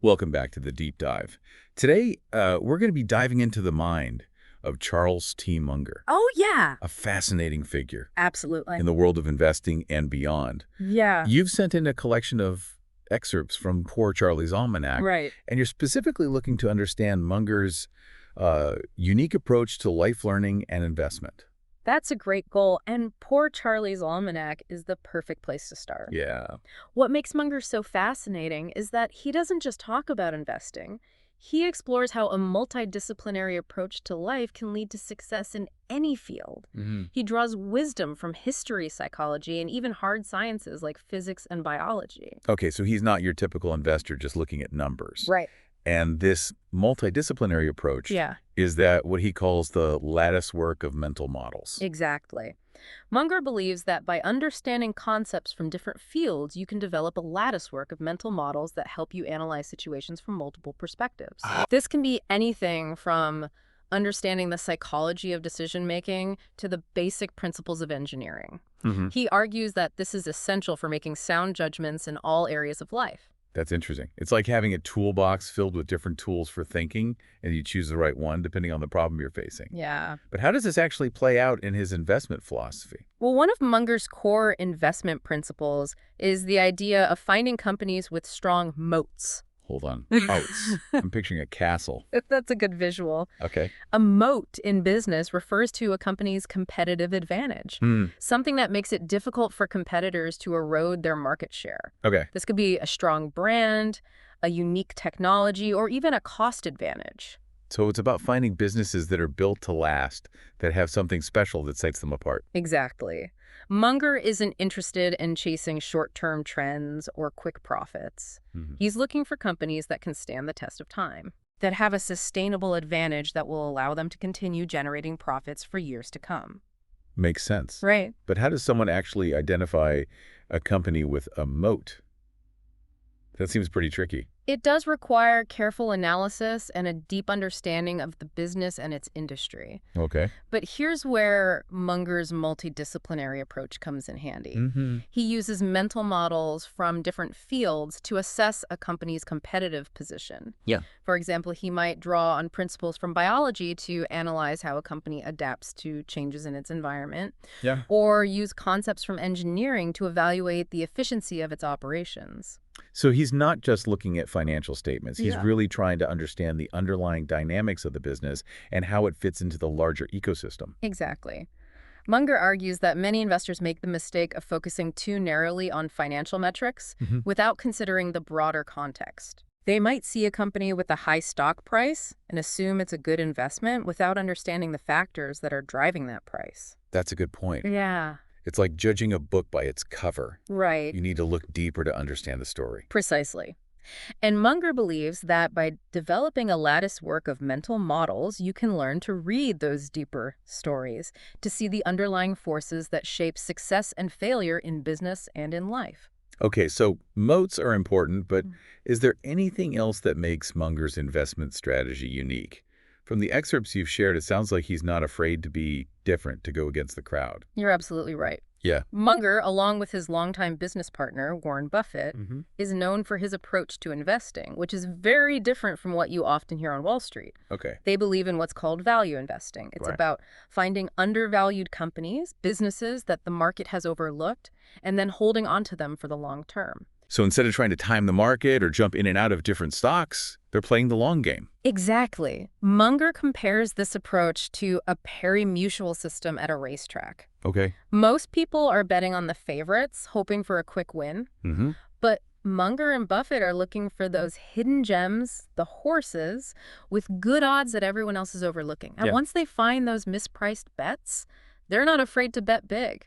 Welcome back to the Deep Dive. Today, we're going to be diving into the mind of Charles T. Munger, Oh, yeah. a fascinating figure Absolutely. in the world of investing and beyond. Yeah. You've sent in a collection of excerpts from Poor Charlie's Almanack, Right. and you're specifically looking to understand Munger's unique approach to life learning and investment. That's a great goal, and Poor Charlie's Almanack is the perfect place to start. Yeah. What makes Munger so fascinating is that he doesn't just talk about investing. He explores how a multidisciplinary approach to life can lead to success in any field. He draws wisdom from history, psychology, and even hard sciences like physics and biology. Okay, so he's not your typical investor just looking at numbers. Right. And this multidisciplinary approach Yeah. is that what he calls the lattice work of mental models. Exactly. Munger believes that by understanding concepts from different fields, you can develop a latticework of mental models that help you analyze situations from multiple perspectives. This can be anything from understanding the psychology of decision-making to the basic principles of engineering. He argues that this is essential for making sound judgments in all areas of life. That's interesting. It's like having a toolbox filled with different tools for thinking, and you choose the right one depending on the problem you're facing. Yeah. But how does this actually play out in his investment philosophy? Well, one of Munger's core investment principles is the idea of finding companies with strong moats. Hold on. Moats. I'm picturing a castle. That's a good visual. Okay. A moat in business refers to a company's competitive advantage, something that makes it difficult for competitors to erode their market share. Okay. This could be a strong brand, a unique technology, or even a cost advantage. So it's about finding businesses that are built to last, that have something special that sets them apart. Exactly. Munger isn't interested in chasing short-term trends or quick profits. He's looking for companies that can stand the test of time, that have a sustainable advantage that will allow them to continue generating profits for years to come. Makes sense. Right. But how does someone actually identify a company with a moat? That seems pretty tricky. It does require careful analysis and a deep understanding of the business and its industry. Okay. But here's where Munger's multidisciplinary approach comes in handy. He uses mental models from different fields to assess a company's competitive position. Yeah. For example, he might draw on principles from biology to analyze how a company adapts to changes in its environment, Yeah. or use concepts from engineering to evaluate the efficiency of its operations. So he's not just looking at financial statements. He's Yeah. really trying to understand the underlying dynamics of the business and how it fits into the larger ecosystem. Exactly. Munger argues that many investors make the mistake of focusing too narrowly on financial metrics without considering the broader context. They might see a company with a high stock price and assume it's a good investment without understanding the factors that are driving that price. That's a good point. Yeah. It's like judging a book by its cover. Right. You need to look deeper to understand the story. Precisely. And Munger believes that by developing a lattice work of mental models, you can learn to read those deeper stories, to see the underlying forces that shape success and failure in business and in life. Okay, so moats are important, but is there anything else that makes Munger's investment strategy unique? From the excerpts you've shared, it sounds like he's not afraid to be different, to go against the crowd. You're absolutely right. Yeah. Munger, along with his longtime business partner, Warren Buffett, is known for his approach to investing, which is very different from what you often hear on Wall Street. Okay. They believe in what's called value investing. It's Right. about finding undervalued companies, businesses that the market has overlooked, and then holding onto them for the long term. So instead of trying to time the market or jump in and out of different stocks, they're playing the long game. Exactly. Munger compares this approach to a pari-mutuel system at a racetrack. Okay. Most people are betting on the favorites, hoping for a quick win. But Munger and Buffett are looking for those hidden gems, the horses, with good odds that everyone else is overlooking. And once they find those mispriced bets, they're not afraid to bet big.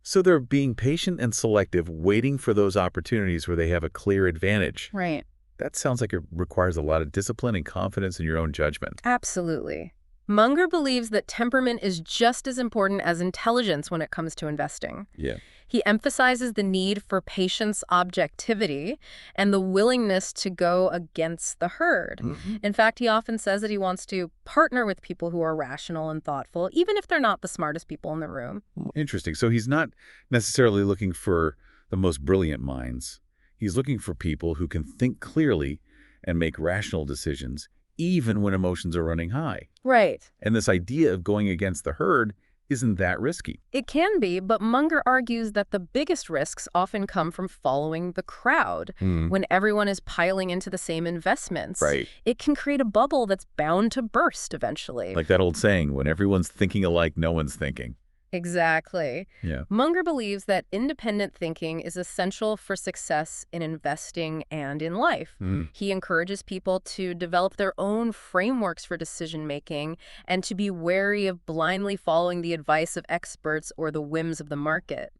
So they're being patient and selective, waiting for those opportunities where they have a clear advantage. Right. That sounds like it requires a lot of discipline and confidence in your own judgment. Absolutely. Munger believes that temperament is just as important as intelligence when it comes to investing. Yeah. He emphasizes the need for patience, objectivity, and the willingness to go against the herd. In fact, he often says that he wants to partner with people who are rational and thoughtful, even if they're not the smartest people in the room. Interesting. So he's not necessarily looking for the most brilliant minds. He's looking for people who can think clearly and make rational decisions, even when emotions are running high. Right. And this idea of going against the herd isn't that risky. It can be, but Munger argues that the biggest risks often come from following the crowd. When everyone is piling into the same investments, Right. it can create a bubble that's bound to burst eventually. Like that old saying, when everyone's thinking alike, no one's thinking. Exactly. Yeah. Munger believes that independent thinking is essential for success in investing and in life. He encourages people to develop their own frameworks for decision-making and to be wary of blindly following the advice of experts or the whims of the market.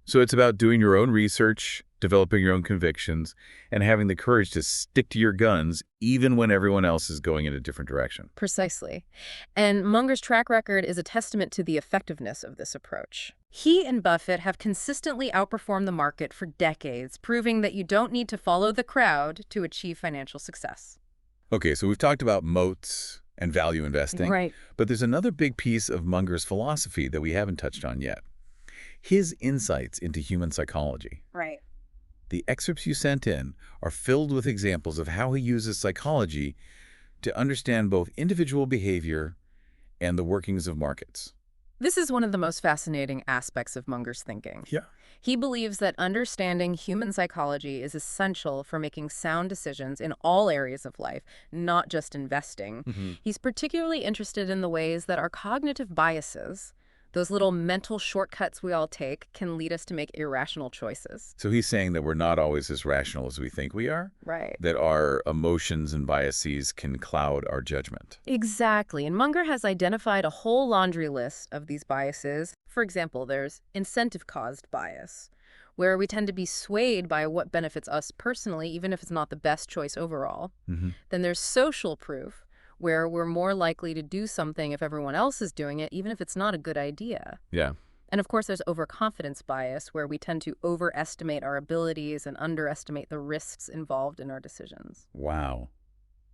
So it's about doing your own research, developing your own convictions, and having the courage to stick to your guns even when everyone else is going in a different direction. Precisely. And Munger's track record is a testament to the effectiveness of this approach. He and Buffett have consistently outperformed the market for decades, proving that you don't need to follow the crowd to achieve financial success. Okay, so we've talked about moats and value investing. Right. But there's another big piece of Munger's philosophy that we haven't touched on yet. His insights into human psychology. Right. The excerpts you sent in are filled with examples of how he uses psychology to understand both individual behavior and the workings of markets. This is one of the most fascinating aspects of Munger's thinking. Yeah. He believes that understanding human psychology is essential for making sound decisions in all areas of life, not just investing. He's particularly interested in the ways that our cognitive biases, those little mental shortcuts we all take, can lead us to make irrational choices. So he's saying that we're not always as rational as we think we are? Right. That our emotions and biases can cloud our judgment. Exactly. And Munger has identified a whole laundry list of these biases. For example, there's incentive-caused bias, where we tend to be swayed by what benefits us personally, even if it's not the best choice overall. Then there's social proof, where we're more likely to do something if everyone else is doing it, even if it's not a good idea. Yeah. And of course, there's overconfidence bias, where we tend to overestimate our abilities and underestimate the risks involved in our decisions. Wow.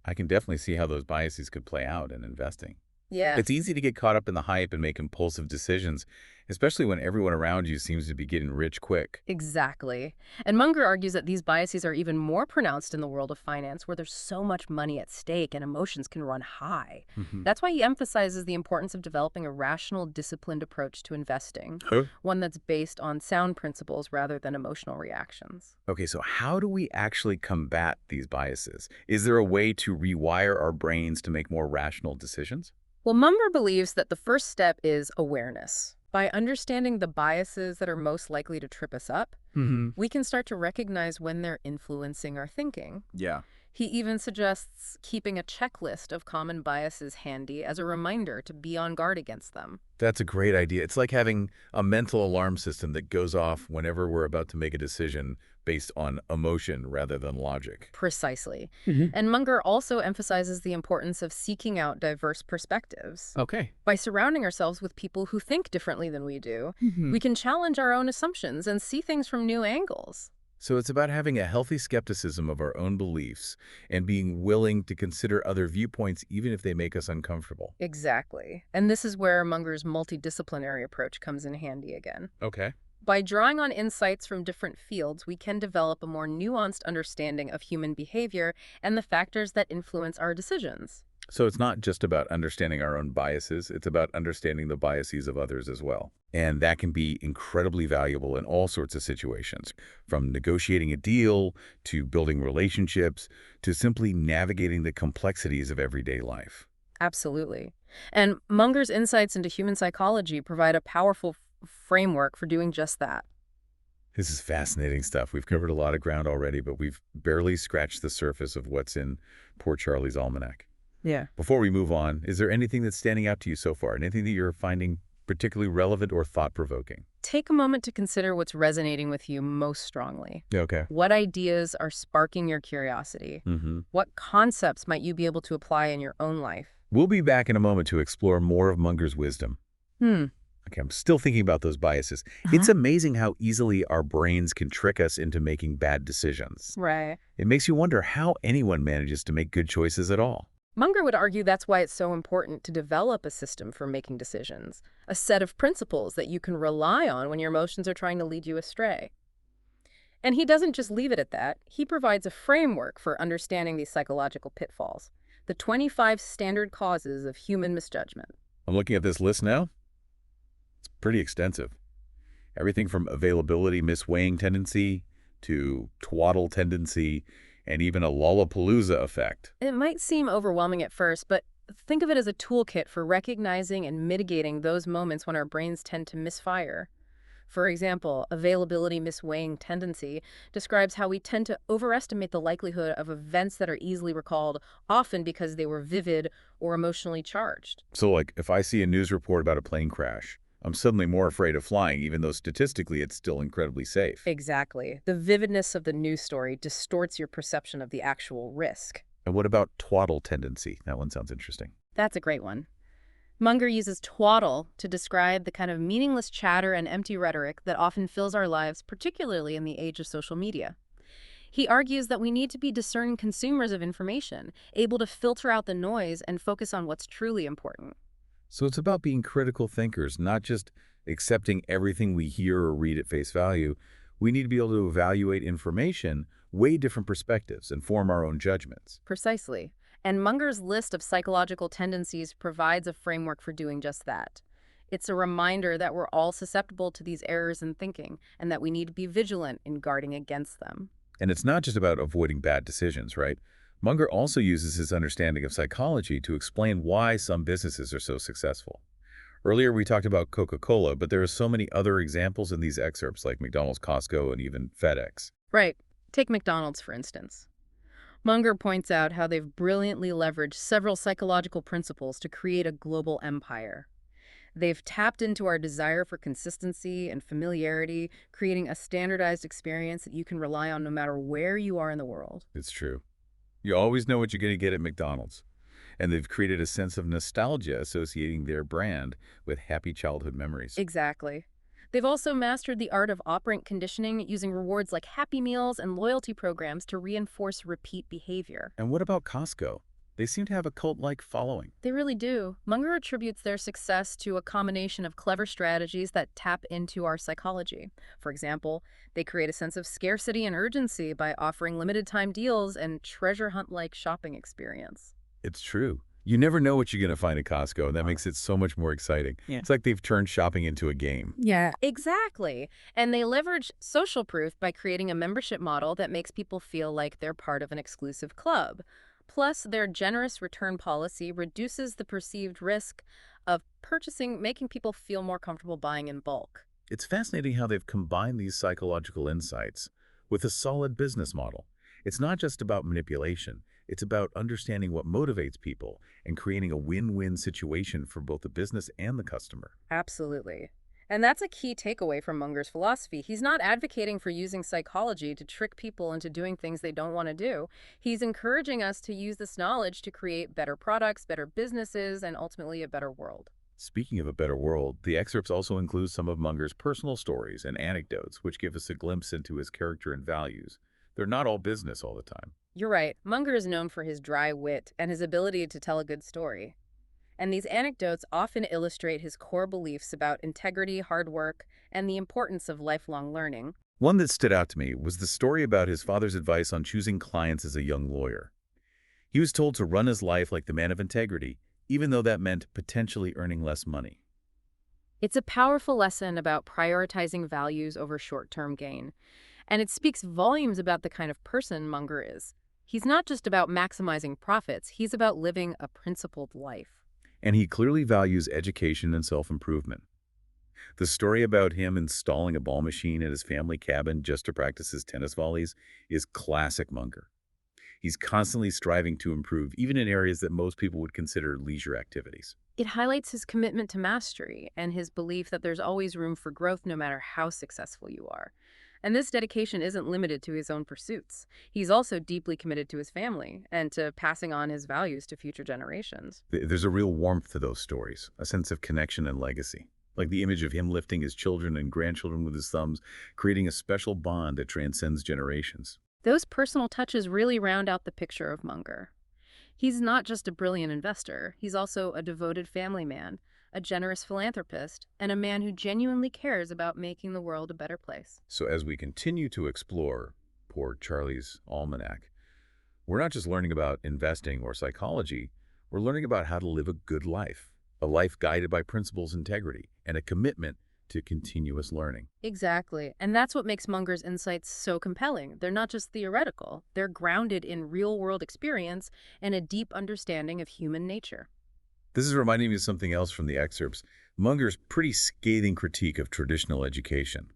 I can definitely see how those biases could play out in investing. Yeah. It's easy to get caught up in the hype and make impulsive decisions, especially when everyone around you seems to be getting rich quick. Exactly. And Munger argues that these biases are even more pronounced in the world of finance, where there's so much money at stake and emotions can run high. That's why he emphasizes the importance of developing a rational, disciplined approach to investing, one that's based on sound principles rather than emotional reactions. Okay, so how do we actually combat these biases? Is there a way to rewire our brains to make more rational decisions? Well, Munger believes that the first step is awareness. By understanding the biases that are most likely to trip us up, we can start to recognize when they're influencing our thinking. Yeah. He even suggests keeping a checklist of common biases handy as a reminder to be on guard against them. That's a great idea. It's like having a mental alarm system that goes off whenever we're about to make a decision based on emotion rather than logic. Precisely. And Munger also emphasizes the importance of seeking out diverse perspectives. Okay. By surrounding ourselves with people who think differently than we do, we can challenge our own assumptions and see things from new angles. So it's about having a healthy skepticism of our own beliefs and being willing to consider other viewpoints even if they make us uncomfortable. Exactly. And this is where Munger's multidisciplinary approach comes in handy again. Okay. By drawing on insights from different fields, we can develop a more nuanced understanding of human behavior and the factors that influence our decisions. So it's not just about understanding our own biases, it's about understanding the biases of others as well. And that can be incredibly valuable in all sorts of situations, from negotiating a deal, to building relationships, to simply navigating the complexities of everyday life. Absolutely. And Munger's insights into human psychology provide a powerful framework for doing just that. This is fascinating stuff. We've covered a lot of ground already, but we've barely scratched the surface of what's in poor Charlie's Almanack. Yeah. Before we move on, is there anything that's standing out to you so far? Anything that you're finding particularly relevant or thought-provoking? Take a moment to consider what's resonating with you most strongly. Okay. What ideas are sparking your curiosity? What concepts might you be able to apply in your own life? We'll be back in a moment to explore more of Munger's wisdom. Okay, I'm still thinking about those biases. It's amazing how easily our brains can trick us into making bad decisions. Right. It makes you wonder how anyone manages to make good choices at all. Munger would argue that's why it's so important to develop a system for making decisions, a set of principles that you can rely on when your emotions are trying to lead you astray. And he doesn't just leave it at that. He provides a framework for understanding these psychological pitfalls, the 25 standard causes of human misjudgment. I'm looking at this list now. It's pretty extensive. Everything from availability misweighing tendency to twaddle tendency and even a Lollapalooza effect. It might seem overwhelming at first, but think of it as a toolkit for recognizing and mitigating those moments when our brains tend to misfire. For example, availability misweighing tendency describes how we tend to overestimate the likelihood of events that are easily recalled, often because they were vivid or emotionally charged. So like if I see a news report about a plane crash, I'm suddenly more afraid of flying, even though statistically it's still incredibly safe. Exactly. The vividness of the news story distorts your perception of the actual risk. And what about twaddle tendency? That one sounds interesting. That's a great one. Munger uses twaddle to describe the kind of meaningless chatter and empty rhetoric that often fills our lives, particularly in the age of social media. He argues that we need to be discerning consumers of information, able to filter out the noise and focus on what's truly important. So it's about being critical thinkers, not just accepting everything we hear or read at face value. We need to be able to evaluate information, weigh different perspectives, and form our own judgments. Precisely. And Munger's list of psychological tendencies provides a framework for doing just that. It's a reminder that we're all susceptible to these errors in thinking and that we need to be vigilant in guarding against them. And it's not just about avoiding bad decisions, right? Munger also uses his understanding of psychology to explain why some businesses are so successful. Earlier, we talked about Coca-Cola, but there are so many other examples in these excerpts like McDonald's, Costco, and even FedEx. Right. Take McDonald's, for instance. Munger points out how they've brilliantly leveraged several psychological principles to create a global empire. They've tapped into our desire for consistency and familiarity, creating a standardized experience that you can rely on no matter where you are in the world. It's true. You always know what you're going to get at McDonald's. And they've created a sense of nostalgia associating their brand with happy childhood memories. Exactly. They've also mastered the art of operant conditioning using rewards like Happy Meals and loyalty programs to reinforce repeat behavior. And what about Costco? They seem to have a cult-like following. They really do. Munger attributes their success to a combination of clever strategies that tap into our psychology. For example, they create a sense of scarcity and urgency by offering limited-time deals and treasure hunt-like shopping experience. It's true. You never know what you're going to find at Costco, and that makes it so much more exciting. Yeah. It's like they've turned shopping into a game. Yeah, exactly. And they leverage social proof by creating a membership model that makes people feel like they're part of an exclusive club. Plus, their generous return policy reduces the perceived risk of purchasing, making people feel more comfortable buying in bulk. It's fascinating how they've combined these psychological insights with a solid business model. It's not just about manipulation. It's about understanding what motivates people and creating a win-win situation for both the business and the customer. Absolutely. And that's a key takeaway from Munger's philosophy. He's not advocating for using psychology to trick people into doing things they don't want to do. He's encouraging us to use this knowledge to create better products, better businesses, and ultimately a better world. Speaking of a better world, the excerpts also include some of Munger's personal stories and anecdotes, which give us a glimpse into his character and values. They're not all business all the time. You're right. Munger is known for his dry wit and his ability to tell a good story. And these anecdotes often illustrate his core beliefs about integrity, hard work, and the importance of lifelong learning. One that stood out to me was the story about his father's advice on choosing clients as a young lawyer. He was told to run his life like the man of integrity, even though that meant potentially earning less money. It's a powerful lesson about prioritizing values over short-term gain. And it speaks volumes about the kind of person Munger is. He's not just about maximizing profits, he's about living a principled life. And he clearly values education and self-improvement. The story about him installing a ball machine at his family cabin just to practice his tennis volleys is classic Munger. He's constantly striving to improve, even in areas that most people would consider leisure activities. It highlights his commitment to mastery and his belief that there's always room for growth no matter how successful you are. And this dedication isn't limited to his own pursuits. He's also deeply committed to his family and to passing on his values to future generations. There's a real warmth to those stories, a sense of connection and legacy. Like the image of him lifting his children and grandchildren with his thumbs, creating a special bond that transcends generations. Those personal touches really round out the picture of Munger. He's not just a brilliant investor, he's also a devoted family man, a generous philanthropist, and a man who genuinely cares about making the world a better place. So as we continue to explore poor Charlie's Almanack, we're not just learning about investing or psychology, we're learning about how to live a good life, a life guided by principles, integrity, and a commitment to continuous learning. Exactly. And that's what makes Munger's insights so compelling. They're not just theoretical. They're grounded in real-world experience and a deep understanding of human nature. This is reminding me of something else from the excerpts. Munger's pretty scathing critique of traditional education.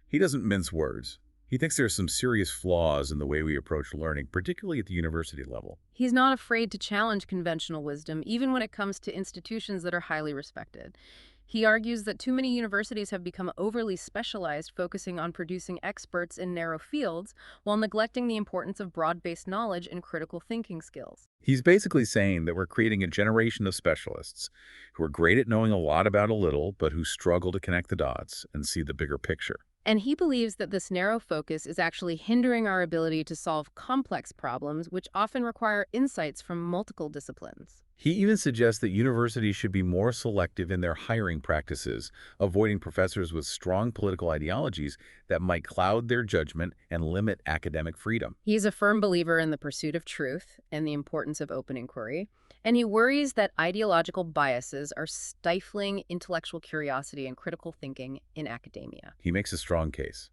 He doesn't mince words. He thinks there are some serious flaws in the way we approach learning, particularly at the university level. He's not afraid to challenge conventional wisdom, even when it comes to institutions that are highly respected. He argues that too many universities have become overly specialized, focusing on producing experts in narrow fields, while neglecting the importance of broad-based knowledge and critical thinking skills. He's basically saying that we're creating a generation of specialists who are great at knowing a lot about a little, but who struggle to connect the dots and see the bigger picture. And he believes that this narrow focus is actually hindering our ability to solve complex problems, which often require insights from multiple disciplines. He even suggests that universities should be more selective in their hiring practices, avoiding professors with strong political ideologies that might cloud their judgment and limit academic freedom. He's a firm believer in the pursuit of truth and the importance of open inquiry, and he worries that ideological biases are stifling intellectual curiosity and critical thinking in academia. He makes a strong case.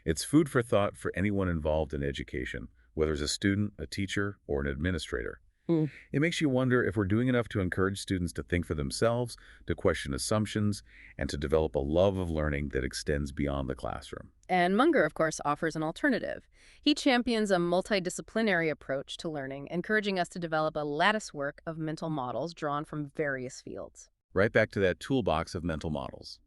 It's food for thought for anyone involved in education, whether as a student, a teacher, or an administrator. It makes you wonder if we're doing enough to encourage students to think for themselves, to question assumptions, and to develop a love of learning that extends beyond the classroom. And Munger, of course, offers an alternative. He champions a multidisciplinary approach to learning, encouraging us to develop a latticework of mental models drawn from various fields. Right back to that toolbox of mental models.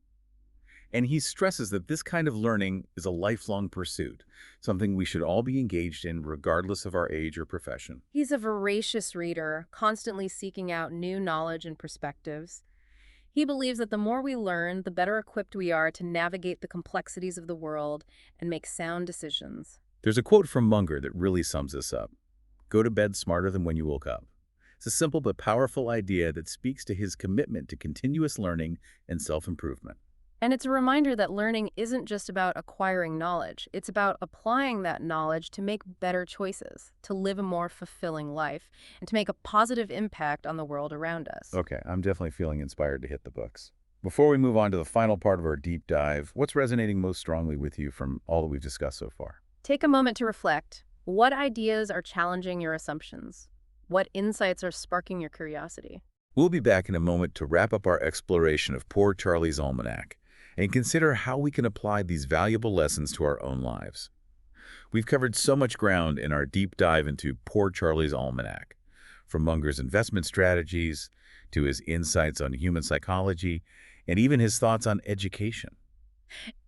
And he stresses that this kind of learning is a lifelong pursuit, something we should all be engaged in regardless of our age or profession. He's a voracious reader, constantly seeking out new knowledge and perspectives. He believes that the more we learn, the better equipped we are to navigate the complexities of the world and make sound decisions. There's a quote from Munger that really sums this up. Go to bed smarter than when you woke up. It's a simple but powerful idea that speaks to his commitment to continuous learning and self-improvement. And it's a reminder that learning isn't just about acquiring knowledge. It's about applying that knowledge to make better choices, to live a more fulfilling life, and to make a positive impact on the world around us. Okay, I'm definitely feeling inspired to hit the books. Before we move on to the final part of our deep dive, what's resonating most strongly with you from all that we've discussed so far? Take a moment to reflect. What ideas are challenging your assumptions? What insights are sparking your curiosity? We'll be back in a moment to wrap up our exploration of Poor Charlie's Almanack and consider how we can apply these valuable lessons to our own lives. We've covered so much ground in our deep dive into Poor Charlie's Almanack, from Munger's investment strategies to his insights on human psychology and even his thoughts on education.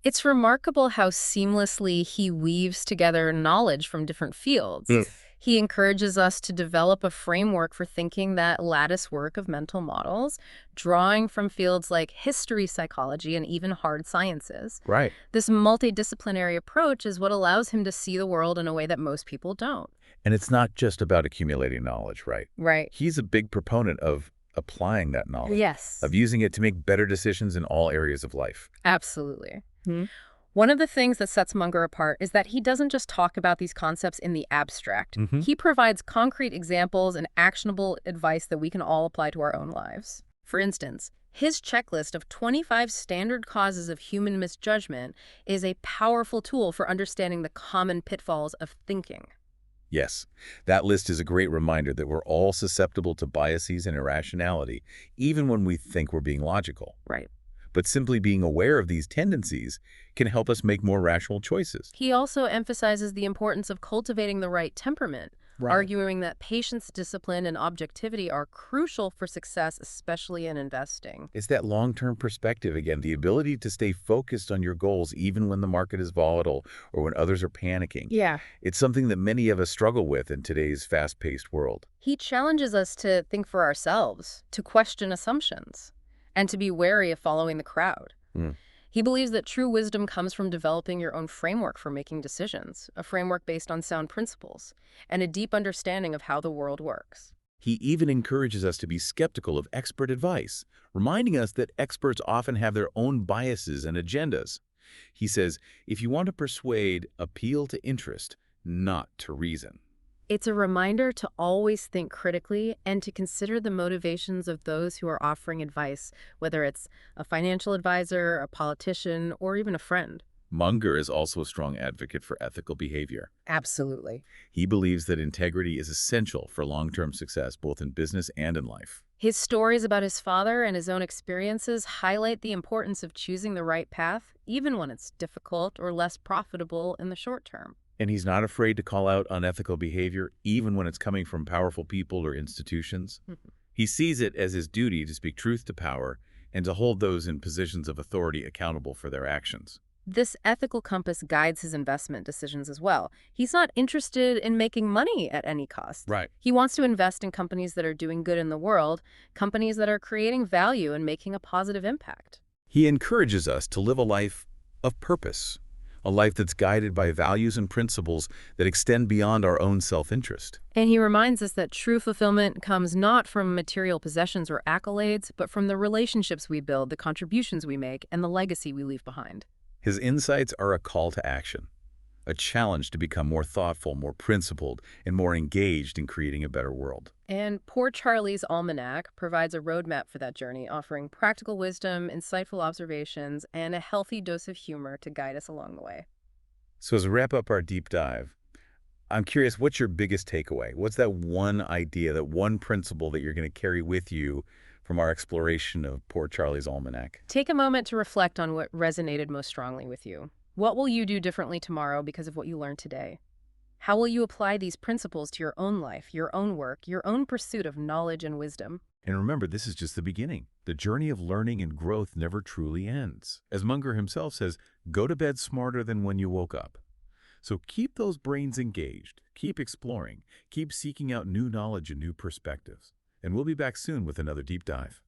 It's remarkable how seamlessly he weaves together knowledge from different fields. He encourages us to develop a framework for thinking that lattice work of mental models, drawing from fields like history, psychology, and even hard sciences. Right. This multidisciplinary approach is what allows him to see the world in a way that most people don't. And it's not just about accumulating knowledge, right? Right. He's a big proponent of applying that knowledge. Yes. Of using it to make better decisions in all areas of life. Absolutely. One of the things that sets Munger apart is that he doesn't just talk about these concepts in the abstract. He provides concrete examples and actionable advice that we can all apply to our own lives. For instance, his checklist of 25 standard causes of human misjudgment is a powerful tool for understanding the common pitfalls of thinking. Yes, that list is a great reminder that we're all susceptible to biases and irrationality, even when we think we're being logical. Right. But simply being aware of these tendencies can help us make more rational choices. He also emphasizes the importance of cultivating the right temperament, arguing that patience, discipline, and objectivity are crucial for success, especially in investing. It's that long-term perspective again, the ability to stay focused on your goals even when the market is volatile or when others are panicking. Yeah. It's something that many of us struggle with in today's fast-paced world. He challenges us to think for ourselves, to question assumptions, and to be wary of following the crowd. He believes that true wisdom comes from developing your own framework for making decisions, a framework based on sound principles, and a deep understanding of how the world works. He even encourages us to be skeptical of expert advice, reminding us that experts often have their own biases and agendas. He says, if you want to persuade, appeal to interest, not to reason. It's a reminder to always think critically and to consider the motivations of those who are offering advice, whether it's a financial advisor, a politician, or even a friend. Munger is also a strong advocate for ethical behavior. Absolutely. He believes that integrity is essential for long-term success, both in business and in life. His stories about his father and his own experiences highlight the importance of choosing the right path, even when it's difficult or less profitable in the short term. And he's not afraid to call out unethical behavior, even when it's coming from powerful people or institutions. He sees it as his duty to speak truth to power and to hold those in positions of authority accountable for their actions. This ethical compass guides his investment decisions as well. He's not interested in making money at any cost. Right. He wants to invest in companies that are doing good in the world, companies that are creating value and making a positive impact. He encourages us to live a life of purpose, a life that's guided by values and principles that extend beyond our own self-interest. And he reminds us that true fulfillment comes not from material possessions or accolades, but from the relationships we build, the contributions we make, and the legacy we leave behind. His insights are a call to action, a challenge to become more thoughtful, more principled, and more engaged in creating a better world. And Poor Charlie's Almanack provides a roadmap for that journey, offering practical wisdom, insightful observations, and a healthy dose of humor to guide us along the way. So as we wrap up our deep dive, I'm curious, what's your biggest takeaway? What's that one idea, that one principle that you're going to carry with you from our exploration of Poor Charlie's Almanack? Take a moment to reflect on what resonated most strongly with you. What will you do differently tomorrow because of what you learned today? How will you apply these principles to your own life, your own work, your own pursuit of knowledge and wisdom? And remember, this is just the beginning. The journey of learning and growth never truly ends. As Munger himself says, go to bed smarter than when you woke up. So keep those brains engaged, keep exploring, keep seeking out new knowledge and new perspectives. And we'll be back soon with another deep dive.